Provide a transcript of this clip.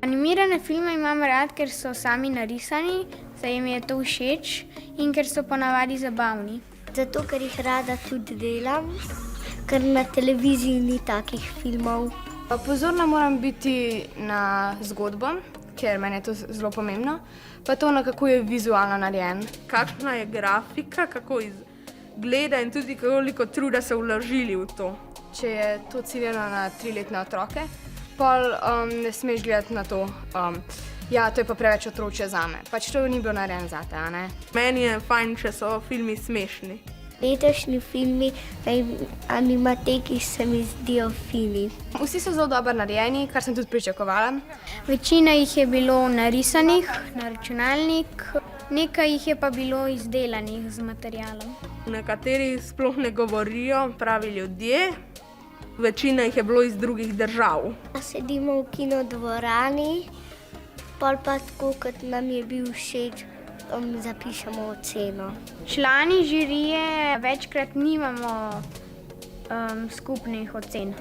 Animirane filme imam rad, ker so sami narisani, saj mi je to všeč in ker so ponavadi zabavni. Zato, ker jih rada tudi delam, ker na televiziji ni takih filmov. Pozorna moram biti na zgodbo, ker meni je to zelo pomembno, pa to, na kako je vizualno narejen. Kakšna je grafika, kako izgleda in tudi koliko truda so vložili v to. Če je to ciljano na 3-letne otroke, pol ne smeš gledati na to, ja, to je pa preveč otročje zame. Pač to ni bil narejen zate, a ne? Meni je fajn, če so filmi smešni. Letošnji filmi na Animateki se mi zdijo fini. Vsi so zelo dobro narejeni, kar sem tudi pričakovala. Večina jih je bilo narisanih na računalnik, nekaj jih je pa bilo izdelanih z materialom. Nekateri sploh ne govorijo pravi ljudje, večina jih je bilo iz drugih držav. Sedimo v kinodvorani, pol pa tako, kot nam je bil všeč, zapišemo oceno. Člani žirije večkrat nimamo skupnih ocen.